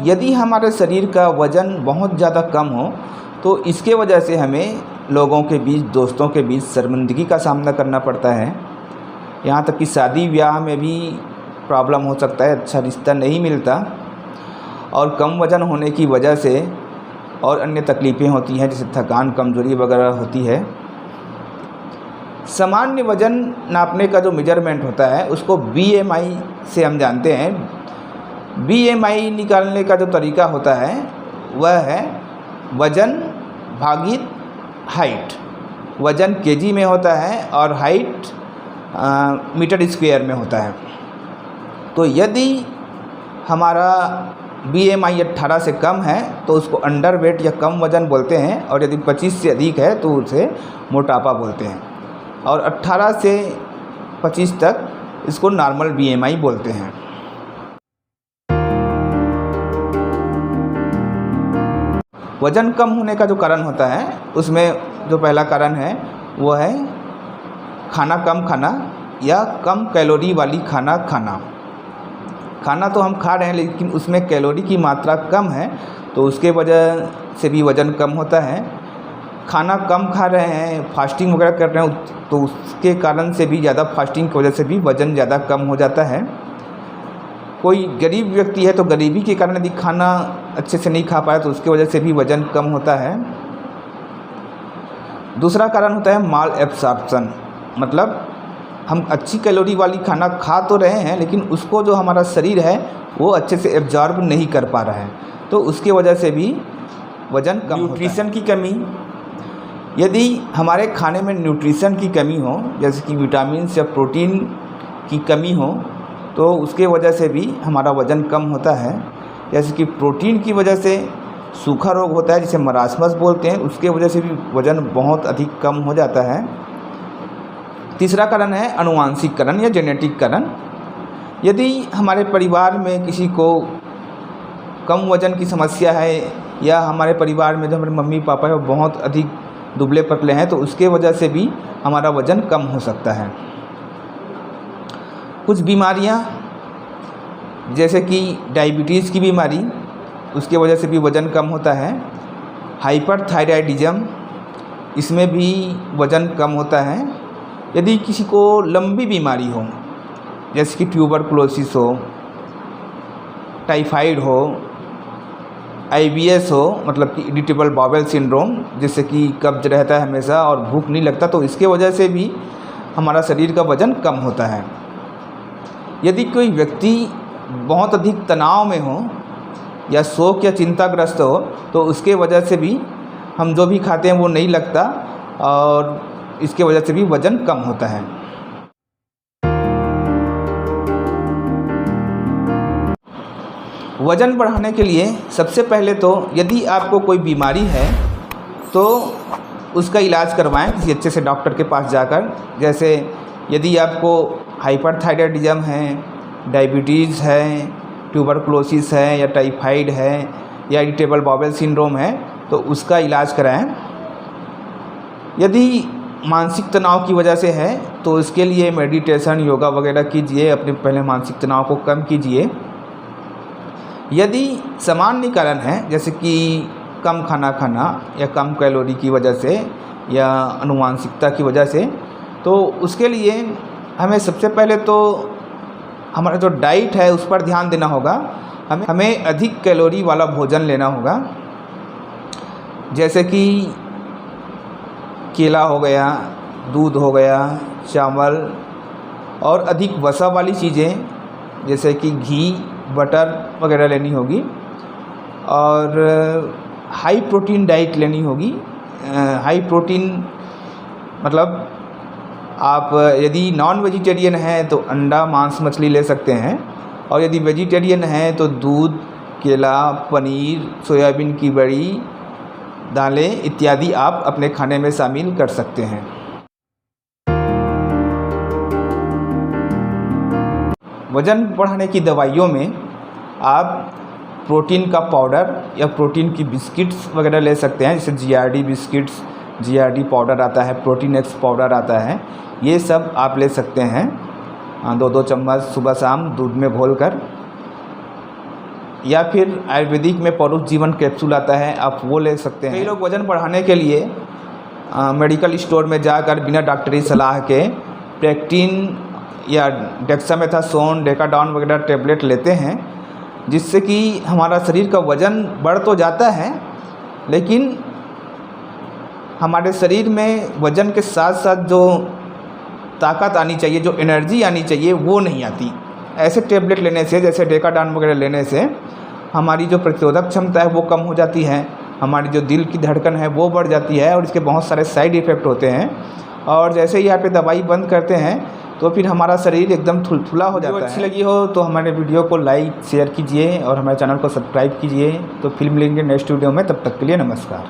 यदि हमारे शरीर का वज़न बहुत ज़्यादा कम हो तो इसके वजह से हमें लोगों के बीच, दोस्तों के बीच शर्मिंदगी का सामना करना पड़ता है। यहाँ तक कि शादी ब्याह में भी प्रॉब्लम हो सकता है, अच्छा रिश्ता नहीं मिलता और कम वज़न होने की वजह से और अन्य तकलीफ़ें होती हैं, जैसे थकान, कमज़ोरी वगैरह होती है। सामान्य वज़न नापने का जो मेजरमेंट होता है उसको BMI से हम जानते हैं। BMI निकालने का जो तरीका होता है वह है वज़न भागित हाइट। वज़न केजी में होता है और हाइट मीटर स्क्वायर में होता है। तो यदि हमारा BMI 18 से कम है तो उसको अंडर वेट या कम वज़न बोलते हैं, और यदि 25 से अधिक है तो उसे मोटापा बोलते हैं, और 18 से 25 तक इसको नॉर्मल BMI बोलते हैं। वज़न कम होने का जो कारण होता है उसमें जो पहला कारण है वो है खाना कम खाना या कम कैलोरी वाली खाना खाना। खाना तो हम खा रहे हैं लेकिन उसमें कैलोरी की मात्रा कम है, तो उसके वजह से भी वज़न कम होता है। खाना कम खा रहे हैं, फास्टिंग वगैरह कर रहे हैं, तो उसके कारण से भी, ज़्यादा फास्टिंग की वजह से भी वज़न ज़्यादा कम हो जाता है। कोई गरीब व्यक्ति है तो गरीबी के कारण यदि खाना अच्छे से नहीं खा पाया तो उसके वजह से भी वज़न कम होता है। दूसरा कारण होता है माल एब्सॉर्प्शन, मतलब हम अच्छी कैलोरी वाली खाना खा तो रहे हैं लेकिन उसको जो हमारा शरीर है वो अच्छे से एब्जॉर्ब नहीं कर पा रहा है, तो उसके वजह से भी वज़न कम होता है। न्यूट्रिशन की कमी, यदि हमारे खाने में न्यूट्रिशन की कमी हो, जैसे कि विटामिन या प्रोटीन की कमी हो, तो उसके वजह से भी हमारा वज़न कम होता है। जैसे कि प्रोटीन की वजह से सूखा रोग होता है जिसे मरासमस बोलते हैं, उसके वजह से भी वज़न बहुत अधिक कम हो जाता है। तीसरा कारण है आनुवांशिक कारण या जेनेटिक कारण। यदि हमारे परिवार में किसी को कम वज़न की समस्या है या हमारे परिवार में जो हमारे मम्मी पापा है वो बहुत अधिक दुबले पतले हैं, तो उसके वजह से भी हमारा वज़न कम हो सकता है। कुछ बीमारियां जैसे कि डायबिटीज़ की बीमारी, उसके वजह से भी वज़न कम होता है। हाइपरथायराइडिज्म, इसमें भी वज़न कम होता है। यदि किसी को लंबी बीमारी हो, जैसे कि ट्यूबरकुलोसिस हो, टाइफाइड हो, IBS हो, मतलब कि इरिटेबल बाउल सिंड्रोम, जिससे कि कब्ज रहता है हमेशा और भूख नहीं लगता, तो इसके वजह से भी हमारा शरीर का वज़न कम होता है। यदि कोई व्यक्ति बहुत अधिक तनाव में हो या शोक या चिंताग्रस्त हो, तो उसके वजह से भी हम जो भी खाते हैं वो नहीं लगता और इसके वजह से भी वज़न कम होता है। वज़न बढ़ाने के लिए सबसे पहले तो यदि आपको कोई बीमारी है तो उसका इलाज करवाएं किसी अच्छे से डॉक्टर के पास जाकर। जैसे यदि आपको हाइपरथायराइडिज्म है, डायबिटीज़ है, ट्यूबरकुलोसिस है या टाइफाइड है या इरिटेबल बाउल सिंड्रोम है, तो उसका इलाज कराएं। यदि मानसिक तनाव की वजह से है तो इसके लिए मेडिटेशन, योगा वगैरह कीजिए, अपने पहले मानसिक तनाव को कम कीजिए। यदि सामान्य कारण है जैसे कि कम खाना खाना या कम कैलोरी की वजह से या आनुवांशिकता की वजह से, तो उसके लिए हमें सबसे पहले तो हमारा जो डाइट है उस पर ध्यान देना होगा। हमें अधिक कैलोरी वाला भोजन लेना होगा, जैसे कि केला हो गया, दूध हो गया, चावल और अधिक वसा वाली चीज़ें जैसे कि घी, बटर वगैरह लेनी होगी, और हाई प्रोटीन डाइट लेनी होगी। हाई प्रोटीन मतलब आप यदि नॉन वेजिटेरियन हैं तो अंडा, मांस, मछली ले सकते हैं, और यदि वेजिटेरियन हैं तो दूध, केला, पनीर, सोयाबीन की बड़ी, दालें इत्यादि आप अपने खाने में शामिल कर सकते हैं। वज़न बढ़ाने की दवाइयों में आप प्रोटीन का पाउडर या प्रोटीन की बिस्किट्स वगैरह ले सकते हैं, जैसे GRD बिस्किट्स, GRD पाउडर आता है, प्रोटीन एक्स पाउडर आता है, ये सब आप ले सकते हैं 2-2 चम्मच सुबह शाम दूध में घोलकर। या फिर आयुर्वेदिक में पौरुष जीवन कैप्सूल आता है, आप वो ले सकते हैं। कई लोग वज़न बढ़ाने के लिए मेडिकल स्टोर में जाकर बिना डॉक्टरी सलाह के प्रेक्टिन या डेक्सामेथासोन, डेकाडॉन वगैरह टैबलेट लेते हैं, जिससे कि हमारा शरीर का वज़न बढ़ तो जाता है, लेकिन हमारे शरीर में वज़न के साथ साथ जो ताकत आनी चाहिए, जो एनर्जी आनी चाहिए, वो नहीं आती। ऐसे टैबलेट लेने से, जैसे डेकाडॉन वगैरह लेने से हमारी जो प्रतिरोधक क्षमता है वो कम हो जाती है, हमारी जो दिल की धड़कन है वो बढ़ जाती है, और इसके बहुत सारे साइड इफ़ेक्ट होते हैं। और जैसे ही यहाँ पे दवाई बंद करते हैं तो फिर हमारा शरीर एकदम थुलथुला हो जाता है। अच्छी लगी हो तो हमारे वीडियो को लाइक शेयर कीजिए और हमारे चैनल को सब्सक्राइब कीजिए। तो फिर मिलेंगे नेक्स्ट वीडियो में, तब तक के लिए नमस्कार।